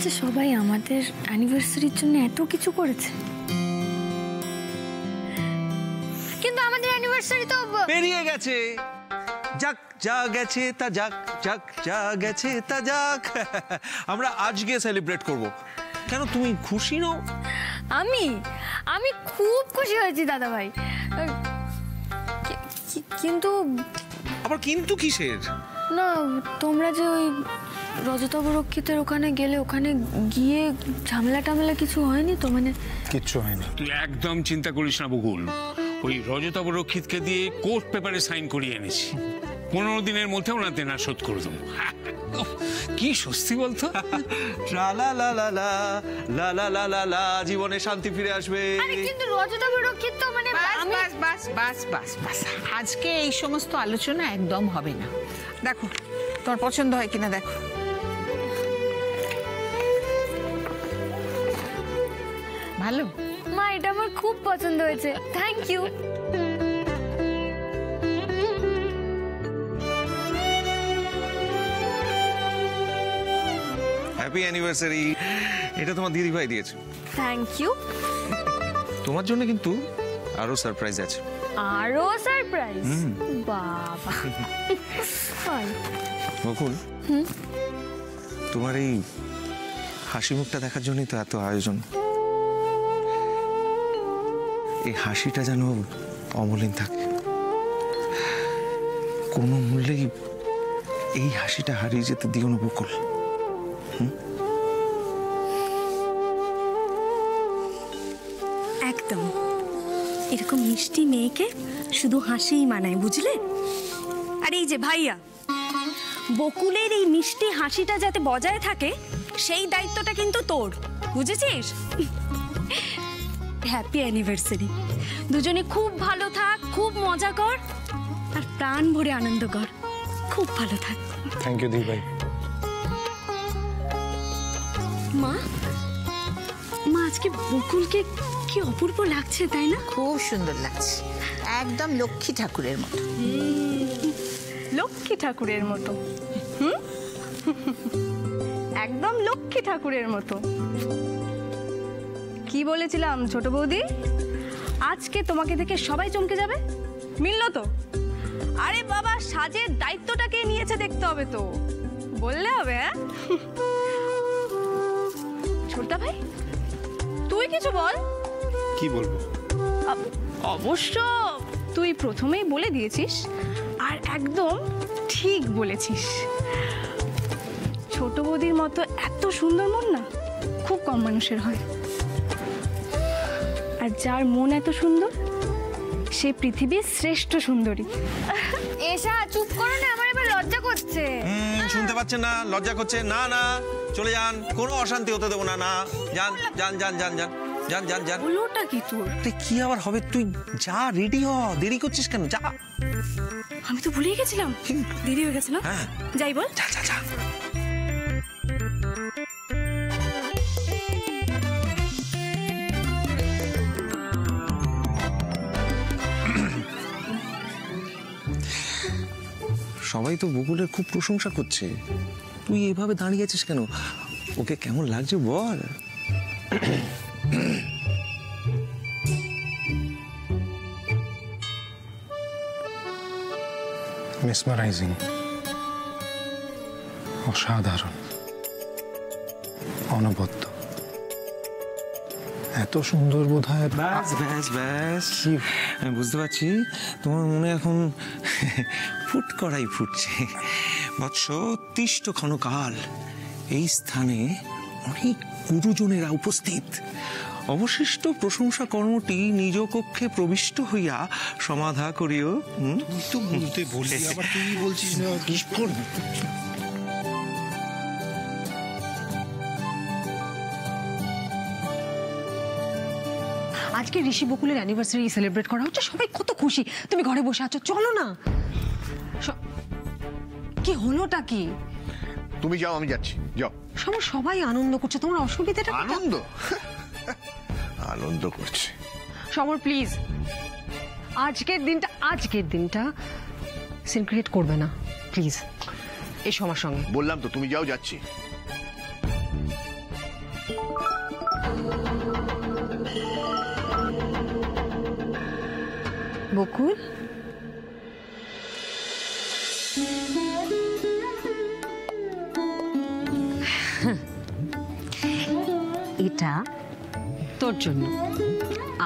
হচ্ছে সবাই আমাদের অ্যানিভার্সারির জন্য এত কিছু করেছে, কিন্তু আমাদের অ্যানিভার্সারি তো পেরিয়ে গেছে। যাক যা গেছে তা যাক, যাক যা গেছে তা যাক। আমরা আজকে সেলিব্রেট করব। কেন তুমি খুশি নও? আমি খুব খুশি হয়েছি দাদা ভাই, কিন্তু আবার কিন্তু কিসের? না, তোমরা যে ওই রজতাবরক্ষিতের ওখানে গেলে, ওখানে গিয়ে ঝামেলা টামেলা কিছু হয়নি তো? মানে কিচ্ছু হয়নি। তুই একদম চিন্তা করিস না বকুল, ওই রজতাবরক্ষিতকে দিয়ে কোর্ট পেপারে সাইন করিয়ে এনেছি। 15 দিনের মধ্যে ওনার দেনা শোধ করে দেবো। কি স্বস্তি বলতো। জীবনে শান্তি ফিরে আসবে। কিন্তু রজতাবরক্ষিত তো মানে বাস আজকে এই সমস্ত আলোচনা একদম হবে না। দেখো তোমার পছন্দ হয় কিনা দেখো। ভালো মা, এটা আমার খুব পছন্দ হয়েছে, থ্যাংক ইউ। Happy anniversary. এটা তোমার দিদিভাই দিয়েছে। Thank you. তোমার জন্য কিন্তু আরো সারপ্রাইজ আছে। আরো সারপ্রাইজ? বাবা। বকুল, তোমার এই হাসি মুখটা দেখার জন্যই তো এত আয়োজন। এই হাসিটা যেন অমলিন থাকে, কোনো মূল্যেই এই হাসিটা হারিয়ে যেতে দিও না বকুল। একদম এরকম মিষ্টি মেয়েকে শুধু হাসিই মানায়, বুঝলে? আর এই যে ভাইয়া, বকুলের এই মিষ্টি হাসিটা যাতে বজায় থাকে সেই দায়িত্বটা কিন্তু তোর, বুঝেছিস? Happy anniversary. দুজনে খুব ভালো থাক, খুব মজা কর, আর প্রাণ ভরে আনন্দ কর। খুব ভালো থাক। থ্যাংক ইউ দিদি ভাই। মা, আজকে বকুলকে কি অপূর্ব লাগছে, তাই না? খুব সুন্দর লাগছে, একদম লক্ষ্মী ঠাকুরের মতো। লক্ষ্মী ঠাকুরের মতো? একদম লক্ষ্মী ঠাকুরের মতো। কি বলেছিলাম ছোট বৌদি? আজকে তোমাকে দেখে সবাই চমকে যাবে। মিললো তো? আরে বাবা, সাজের দায়িত্বটা কে নিয়েছে দেখতে হবে তো, বললে হবে। হ্যাঁ ছোটদা ভাই, তুই কিছু বল। কি বলবো? অবশ্য তুই প্রথমেই বলে দিয়েছিস, আর একদম ঠিক বলেছিস। ছোট বৌদির মতো এত সুন্দর মন না খুব কম মানুষের হয়, আর যার মন এত সুন্দর সে পৃথিবীর শ্রেষ্ঠ সুন্দরী। এসা চুপ করো না, আমার এবার লজ্জা করছে। শুনতে পাচ্ছেন না? লজ্জা করছে? না না, চলে যান, কোনো অশান্তি হতে দেবো না। না, যান যান যান যান যান যান যান যান। বলোটা কি তোর? কি আবার হবে? তুই যা, রেডি হ, দেরি করছিস কেন? যা। আমি তো ভুলেই গেছিলাম, দেরি হয়ে গেছে না? হ্যাঁ যাই বল। যা যা যা। সবাই তো বকুলের খুব প্রশংসা করছে, তুই এভাবে দাঁড়িয়ে আছিস কেন? ওকে কেমন লাগছে বল। মেসমারাইজিং, অসাধারণ, অনবদ্য, এত সুন্দর বোধ হয়। ব্যাস ব্যাস ব্যাস, আমি বুঝতে পারছি তোমার মনে এখন ফুট করাই ফুটছে। বৎস, তিষ্ট ক্ষণকাল এই স্থানে অনেক গুরুজনেরা উপস্থিত। অবশিষ্ট প্রশংসা কর্মটি নিজ কক্ষে প্রবিষ্ট হইয়া সমাধা করিও। তুই তো বলতে বললি, আবার তুই বলছিস না। কি করবি? আজকে ঋষি বকুলের অ্যানিভার্সারি সেলিব্রেট করা হচ্ছে, সবাই কত খুশি। তুমি ঘরে বসে আছো, চলো না। কি হলোটা কি? তুমি যাও, আমি যাচ্ছি, যাও। সবাই আনন্দ করছে, তোমার অসুবিধাটা? আনন্দ আনন্দ করছে। সমর প্লিজ, আজকের দিনটা সিন ক্রিয়েট করবে না প্লিজ। এসো আমার সঙ্গে। বললাম তো, তুমি যাও, যাচ্ছি। বকুল, এটা তোর জন্য,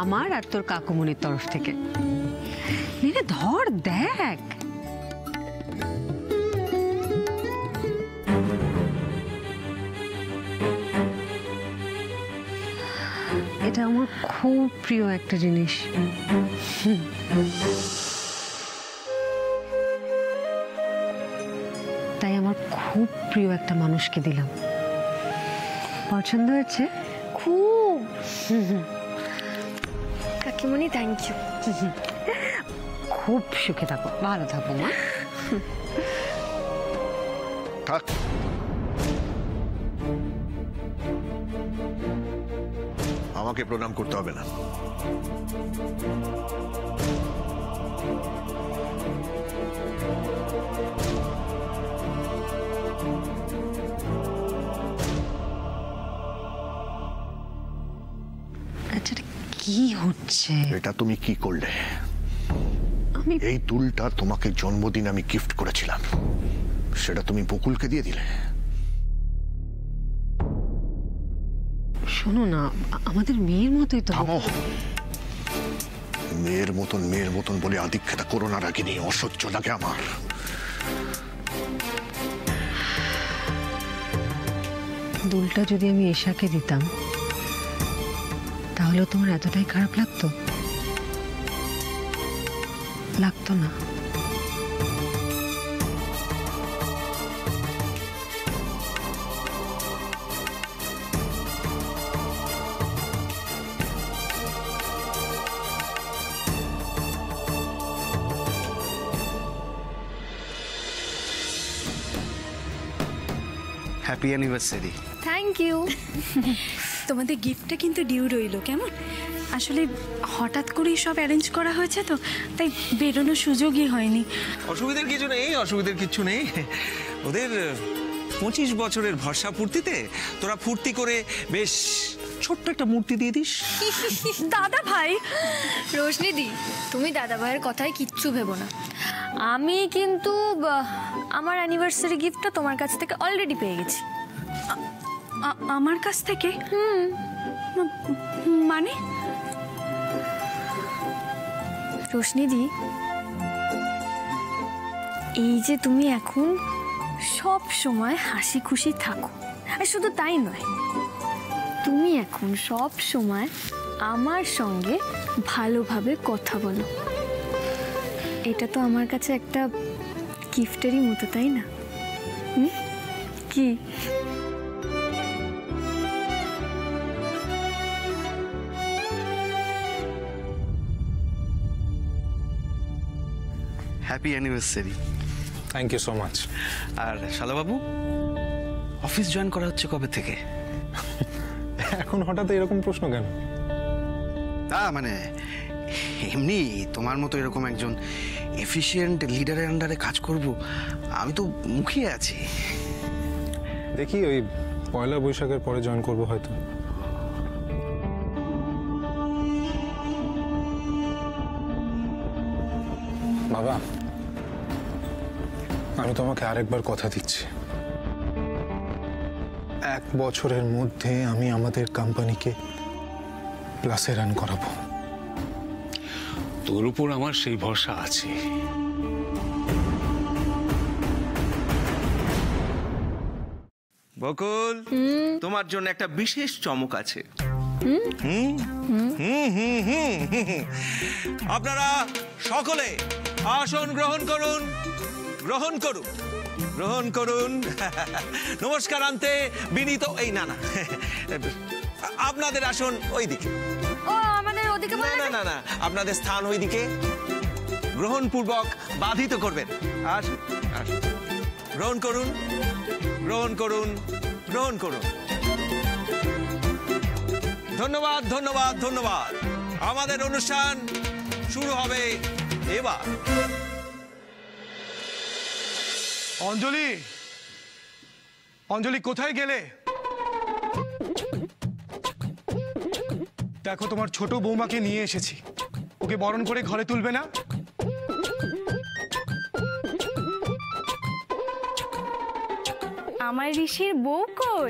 আমার আর তোর কাকুমনির তরফ থেকে। নে ধর, দেখ। এটা আমার খুব প্রিয় একটা জিনিস। তাই আমার খুব প্রিয় একটা মানুষকে দিলাম। পছন্দ হয়েছে? খুব। কাকিমণি থ্যাংক ইউ। খুব সুখে থাকো, ভালো থাকো মা। থাক, আমাকে প্রণাম করতে হবে না। আচ্ছা, এটা কি হচ্ছে? এটা তুমি কি করলে? আমি এই দুলটা তোমাকে জন্মদিন আমি গিফট করেছিলাম, সেটা তুমি বকুলকে দিয়ে দিলে। শোনো না, আমাদের মেয়ের মতোই তো। থামো, মেয়ের মতন বলে আদিক্ষেতা করো না রাগিনী, অসহ্য লাগে আমার। দুলটা যদি আমি এশাকে দিতাম তাহলে তোমার এতটাই খারাপ লাগতো? লাগতো না? Happy anniversary. Thank you. তোমাদের গিফটটা কিন্তু ডিউ রইলো, কেমন? আসলে হঠাৎ করেই সব অ্যারেঞ্জ করা হয়েছে তো, তাই বেরোনোর সুযোগই হয়নি। অসুবিধার কিছু নেই, অসুবিধার কিছু নেই। ওদের 25 বছরের ভরসা পূর্তিতে তোরা ফুর্তি করে বেশ ছোট্ট একটা মূর্তি দিয়ে দিস। দাদা ভাই, রোশনিদি, তুমি দাদা ভাইয়ের কথায় কিচ্ছু ভেবো না। আমি কিন্তু আমার অ্যানিভার্সারি গিফটটা তোমার কাছ থেকে অলরেডি পেয়ে গেছি। আমার কাছ থেকে? মানে? রোশনিদি, এই যে তুমি এখন সব সময় হাসি খুশি থাকো, আর শুধু তাই নয়, তুমি এখন সব সময় আমার সঙ্গে ভালোভাবে কথা বলো, এটা তো আমার কাছে একটা গিফটেরই মতো, তাই না? কি? Happy anniversary. Thank you so much. আর শালাবাবু, অফিস জয়েন করা হচ্ছে কবে থেকে? এখন হঠাৎ এরকম প্রশ্ন কেন? মানে এমনি তোমার মতো এরকম একজন এফিশিয়েন্ট লিডারের আন্ডারে কাজ করব, আমি তো মুখিয়ে আছি। দেখি ওই পয়লা বৈশাখের পরে জয়েন করবো হয়তো। বাবা, আমি তোমাকে আরেকবার কথা দিচ্ছি, 1 বছরের মধ্যে আমি আমাদের কোম্পানিকে প্লাসে রান করাবো। তোর উপর আমার সেই ভরসা আছে। বকুল, তোমার জন্য একটা বিশেষ চমক আছে। আপনারা সকলে আসন গ্রহণ করুন, গ্রহণ করুন, গ্রহণ করুন। নমস্কার আনতে বিনীত, এই না না, আপনাদের আসন ওইদিকে। ও আমাদের ওদিকে? না না না না, আপনাদের স্থান ওইদিকে। গ্রহণপূর্বক বাধিত করবেন। আসুন আসুন, গ্রহণ করুন, গ্রহণ করুন, গ্রহণ করুন। ধন্যবাদ ধন্যবাদ ধন্যবাদ। আমাদের অনুষ্ঠান শুরু হবে এবার। অঞ্জলি, অঞ্জলি কোথায় গেলে? দেখো, তোমার ছোট বৌমাকে নিয়ে এসেছি, ও ওকে বরণ করে ঘরে তুলবে না? আমার ঋষির বউ কই?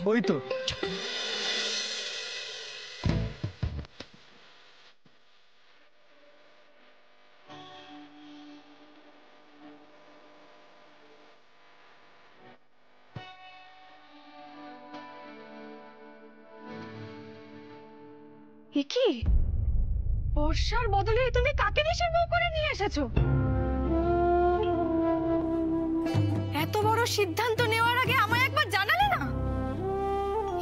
ওই তো। কি বর্ষার বদলে তুমি কাকে ঋষির বউ করে নিয়ে এসেছো? এত বড় সিদ্ধান্ত নেওয়ার আগে আমায় একবার জানালে না?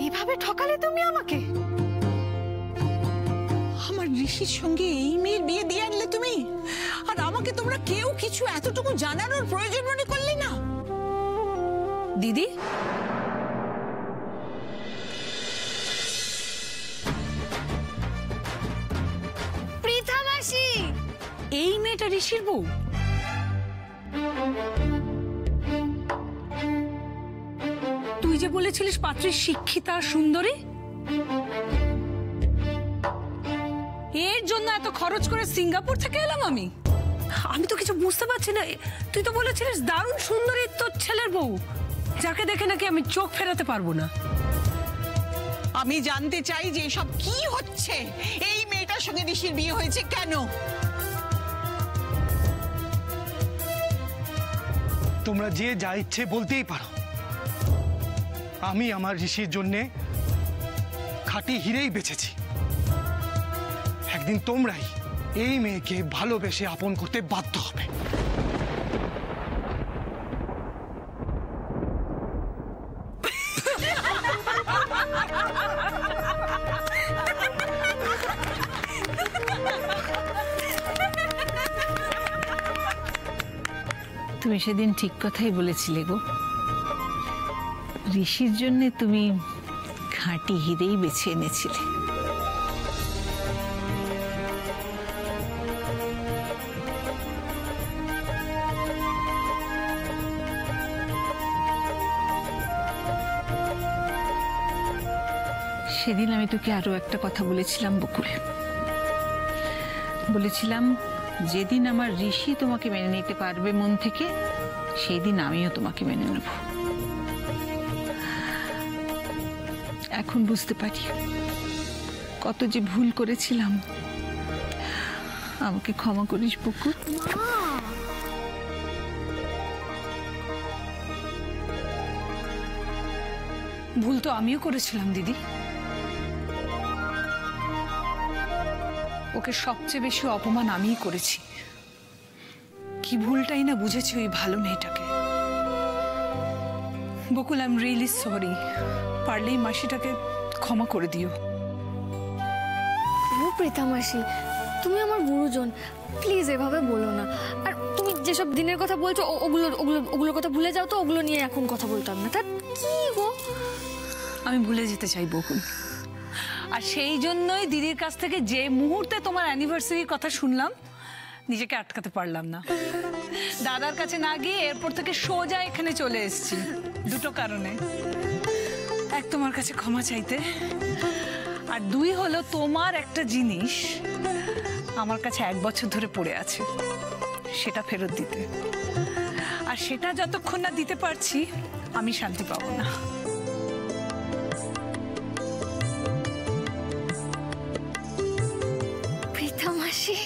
এভাবে ঠকালে তুমি আমাকে। আমার ঋষির সঙ্গে এই মেয়ের বিয়ে দিয়ে আনলে তুমি, আর আমাকে তোমরা কেউ কিছু এতটুকু জানানোর প্রয়োজন মনে করলে না? দিদি, পৃথা মাসি, এই মেয়েটা ঋষির বউ? তুই যে বলেছিলিস পাত্রী শিক্ষিতা সুন্দরী, এর জন্য এত খরচ করে সিঙ্গাপুর থেকে এলাম আমি? আমি তো কিছু বুঝতে পারছি না। তুই তো বলেছিলিস দারুণ সুন্দরী তোর ছেলের বউ, যাকে দেখে নাকি আমি চোখ ফেরাতে পারবো না। আমি জানতে চাই যে এসব কি হচ্ছে। এই মেয়েটার সঙ্গে ঋষির বিয়ে হয়েছে কেন? তোমরা যে যা ইচ্ছে বলতেই পারো। আমি আমার ঋষির জন্যে খাঁটি হিরেই বেঁচেছি। একদিন তোমরাই এই মেয়েকে ভালোবেসে আপন করতে বাধ্য হবে। তুমি সেদিন ঠিক কথাই বলেছিলে গো। ঋষির জন্য তুমি খাঁটি হিরেই বেছে এনেছিলে। সেদিন আমি তোকে আরো একটা কথা বলেছিলাম বকুল। বলেছিলাম যেদিন আমার ঋষি তোমাকে মেনে নিতে পারবে মন থেকে, সেই দিন আমিও তোমাকে মেনে নেব। এখন বুঝতে পারি কত যে ভুল করেছিলাম। আমাকে ক্ষমা করিস বকুল। ভুল তো আমিও করেছিলাম দিদি। ওকে সবচেয়ে বেশি অপমান আমিই করেছি। কি ভুলটাই না বুঝেছি ওই ভালো মেয়েটাকে। বকুল, আই এম রিয়েলি সরি। পারলেই মাসিটাকে ক্ষমা করে দিও। ও পৃথা মাসি, তুমি আমার গুরুজন, প্লিজ এভাবে বলো না। আর তুমি যেসব দিনের কথা বলছো ওগুলোর কথা ভুলে যাও তো। ওগুলো নিয়ে এখন কথা বলতাম না। তা কি গো? আমি ভুলে যেতে চাই বকুল। আর সেই জন্যই দিদির কাছ থেকে যে মুহূর্তে তোমার অ্যানিভার্সারির কথা শুনলাম, নিজেকে আটকাতে পারলাম না। দাদার কাছে না গিয়ে এরপর থেকে সোজা এখানে চলে এসেছি দুটো কারণে। এক, তোমার কাছে ক্ষমা চাইতে, আর দুই হলো তোমার একটা জিনিস আমার কাছে 1 বছর ধরে পড়ে আছে, সেটা ফেরত দিতে। আর সেটা যতক্ষণ না দিতে পারছি আমি শান্তি পাবো না। পৃথা মাসি,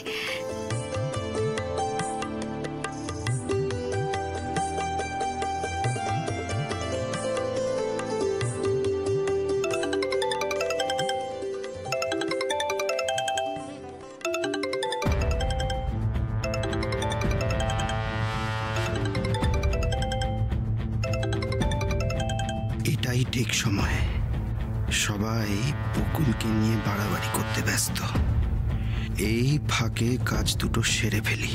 এটাই ঠিক সময়। সবাই বকুলকে নিয়ে বাড়াবাড়ি করতে ব্যস্ত। এই ফাঁকে কাজ দুটো সেরে ফেলি।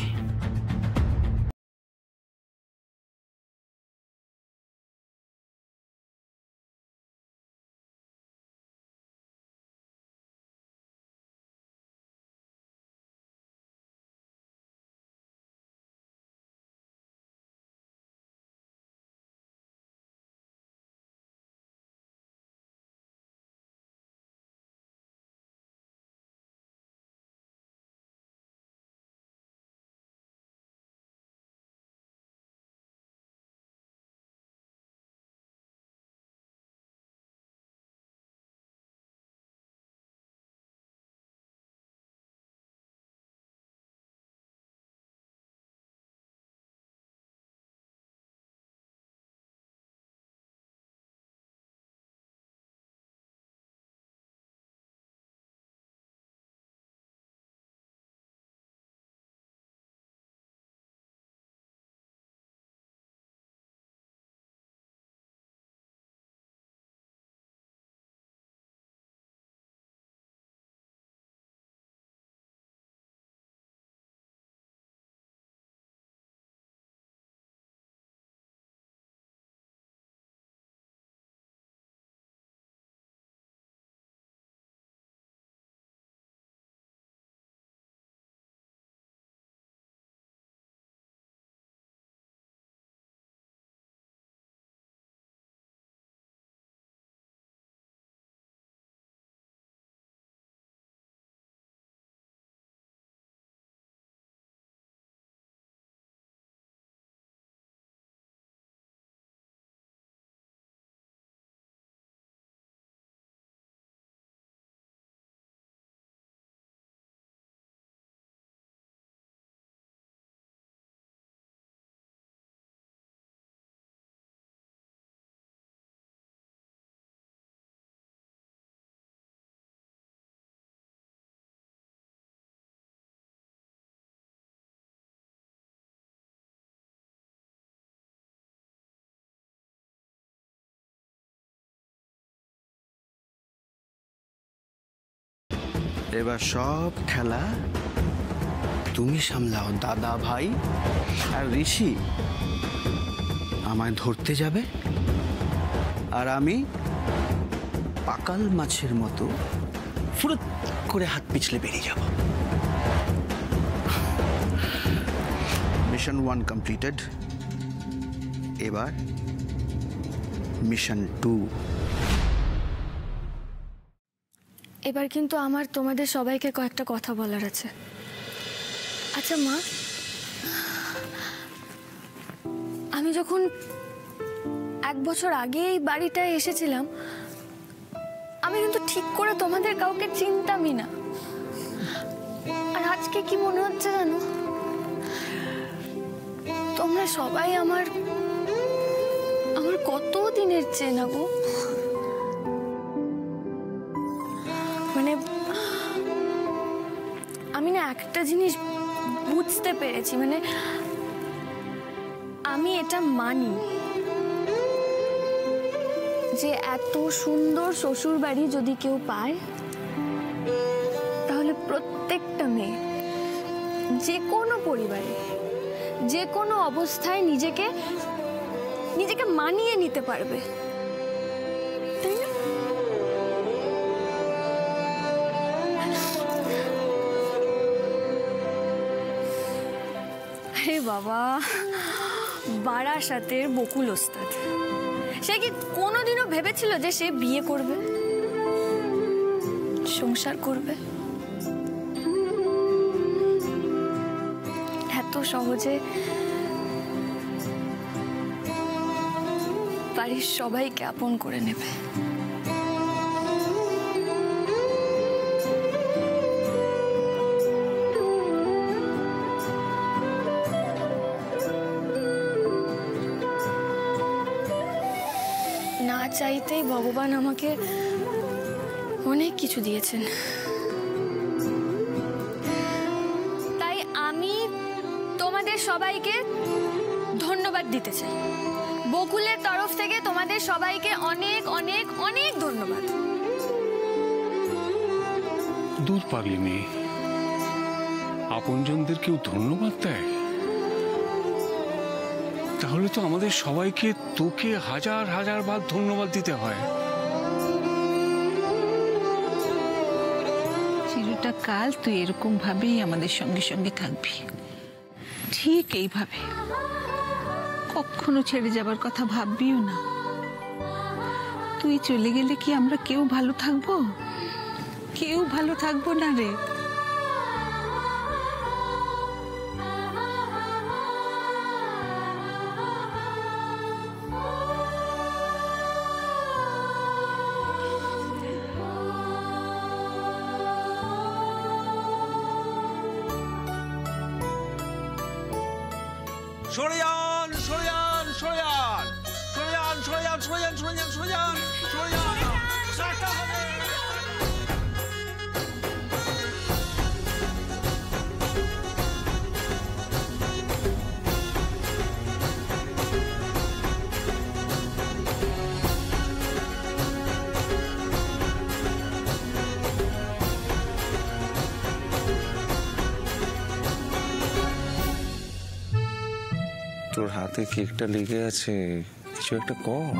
এবার সব খেলা তুমি সামলাও দাদা ভাই। আর ঋষি আমায় ধরতে যাবে, আর আমি পাকাল মাছের মতো ফুরুত করে হাত পিছলে বেরিয়ে যাব। Mission 1 completed. এবার মিশন 2। এবার কিন্তু আমার তোমাদের সবাইকে কয়েকটা কথা বলার আছে। আচ্ছা মা, আমি যখন 1 বছর আগে এই বাড়িটায় এসেছিলাম, আমি কিন্তু ঠিক করে তোমাদের কাউকে চিনতামই না। আর আজকে কি মনে হচ্ছে জানো, তোমরা সবাই আমার কত দিনের চেনা গো। মানে আমি না একটা জিনিস বুঝতে পেরেছি, মানে আমি এটা মানি যে এত সুন্দর শ্বশুর বাড়ি যদি কেউ পায়, তাহলে প্রত্যেকটা মেয়ে যে কোনো পরিবারে যে কোনো অবস্থায় নিজেকে মানিয়ে নিতে পারবে, তাই না? আরে বাবা, বারাসাতের বকুল ওস্তাদ, সে কি কোনোদিনও ভেবেছিল যে সে বিয়ে করবে, সংসার করবে? এত সহজে বাড়ির সবাইকে আপন করে নেবে। না চাইতেই ভগবান আমাকে অনেক কিছু দিয়েছেন, তাই আমি তোমাদের সবাইকে ধন্যবাদ দিতে চাই। বকুলের তরফ থেকে তোমাদের সবাইকে অনেক অনেক অনেক ধন্যবাদ। দূর পাগলি মেয়ে, আপনজনদের কেউ ধন্যবাদ দেয়? তাহলে তো আমাদের সবাইকে তোকে হাজার হাজার বার ধন্যবাদ দিতে হয়। চিরটা কাল তুই এরকম ভাবেই আমাদের সঙ্গে সঙ্গে থাকবি, ঠিক এইভাবে। কখনো ছেড়ে যাবার কথা ভাববিও না। তুই চলে গেলে কি আমরা কেউ ভালো থাকবো? কেউ ভালো থাকবো না রে। সরে যান, সরে যান, সরে যান, সরে যান, সরে যান, সরে যান, সরে যান, সরে যান, সরে যান। তোর হাতে কেকটা লেগে আছে, কিছু একটা কর।